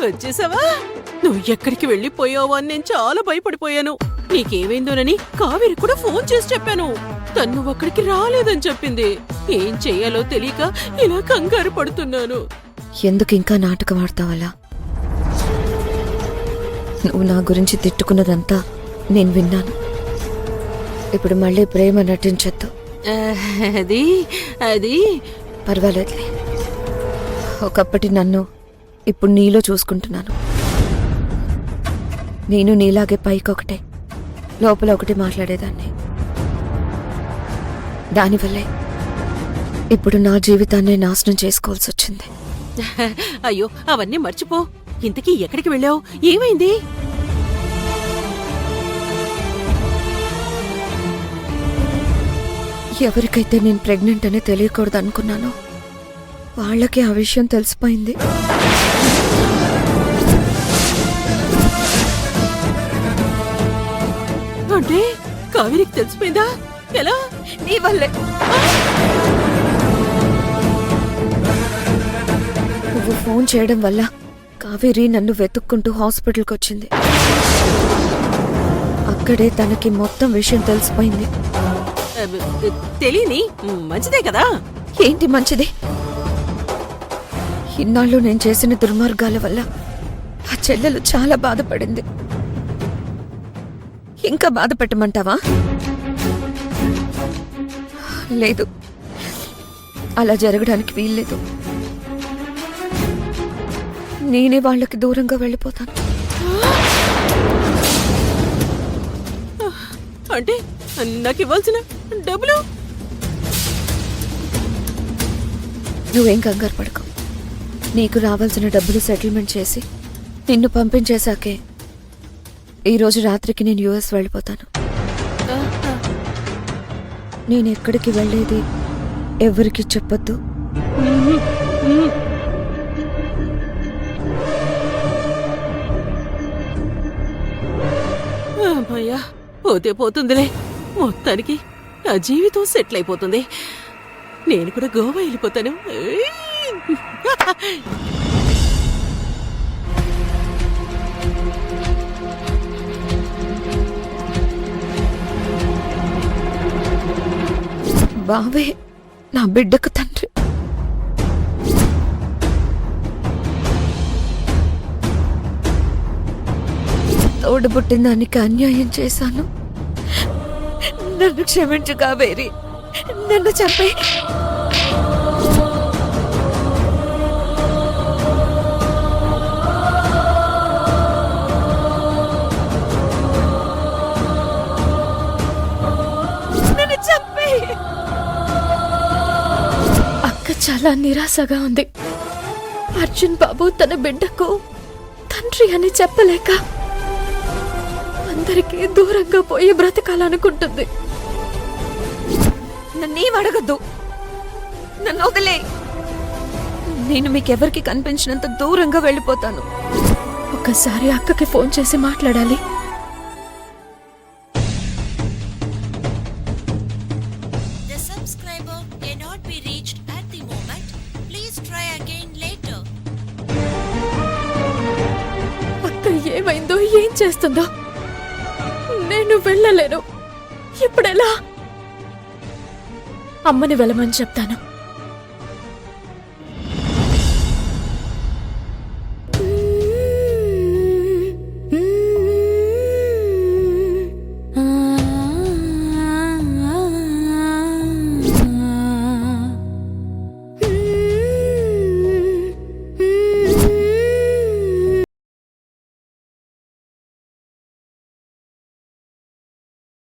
వచ్చేసావా? నువ్వు ఎక్కడికి వెళ్ళిపోయావు అని నేను చాలా భయపడిపోయాను. నీకేమైందోనని కావేరి కూడా ఫోన్ చేసి చెప్పాను. తను అక్కడికి రాలేదని చెప్పింది. ఏం చెయ్యాలో తెలియక ఇలా కంగారు పడుతున్నాను. ఎందుకు ఇంకా నాటకం ఆడతావలా? నువ్వు నా గురించి తిట్టుకున్నదంతా నేను విన్నాను. ఇప్పుడు మళ్ళీ ప్రేమ నటించొద్దు. అది అది పర్వాలేదులే. ఒకప్పటి నన్ను ఇప్పుడు నీలో చూసుకుంటున్నాను. నేను నీలాగే పైకొకటే లోపల ఒకటి మాట్లాడేదాన్ని. దానివల్లే ఇప్పుడు నా జీవితాన్ని నాశనం చేసుకోవాల్సి వచ్చింది. అయ్యో అవన్నీ మర్చిపో. ఇంతకీ ఎక్కడికి వెళ్ళావు? ఏమైంది? ఎవరికైతే నేను ప్రెగ్నెంట్ అని తెలియకూడదు అనుకున్నానో వాళ్ళకి ఆ విషయం తెలిసిపోయింది. అంటే కావేరికి తెలిసిపోయిందా? ఎలా? నీ వల్లే. నువ్వు ఫోన్ చేయడం వల్ల కావేరి నన్ను వెతుక్కుంటూ హాస్పిటల్కి వచ్చింది. అక్కడే తనకి మొత్తం విషయం తెలిసిపోయింది. తెలియని మంచిదే కదా. ఏంటి మంచిది? ఇన్నాళ్ళు నేను చేసిన దుర్మార్గాల వల్ల ఆ చెల్లెలు చాలా బాధపడింది. ఇంకా బాధ పెట్టమంటావా? లేదు, అలా జరగడానికి వీల్లేదు. నేనే వాళ్ళకి దూరంగా వెళ్ళిపోతాను. అంటే నాకు ఇవ్వాల్సిన డబ్బులు? నువ్వేం కంగారు పడకు. నీకు రావాల్సిన డబ్బులు సెటిల్మెంట్ చేసి నిన్ను పంపించేశాకే ఈరోజు రాత్రికి నేను యుఎస్ వెళ్ళిపోతాను. నేను ఎక్కడికి వెళ్ళేది ఎవరికి చెప్పొద్దు. అమ్మయ్యా, పోతే పోతుందిలే. మొత్తానికి నా జీవితం సెటిల్ అయిపోతుంది. నేను కూడా గోవా వెళ్ళిపోతాను. బావే నా బిడ్డకు తండ్రి. తోడు పుట్టిన దానికి అన్యాయం చేశాను. నన్ను క్షమించు కావేరి. నన్ను చంపే. అక్క చాలా నిరాశగా ఉంది. అర్జున్ బాబు తన బిడ్డకు తండ్రి అని చెప్పలేక అందరికీ దూరంగా పోయి బ్రతకాలనుకుంటుంది. నన్నేం అడగద్దు, నన్ను వదిలే. నేను మీకెవరికి కనిపించినంత దూరంగా వెళ్ళిపోతాను. ఒక్కసారి అక్కకి ఫోన్ చేసి మాట్లాడాలి. అక్క ఏమైందో, ఏం చేస్తుందో నేను వెళ్ళలేను. ఇప్పుడెలా? అమ్మని వెళ్ళమని చెప్తాను.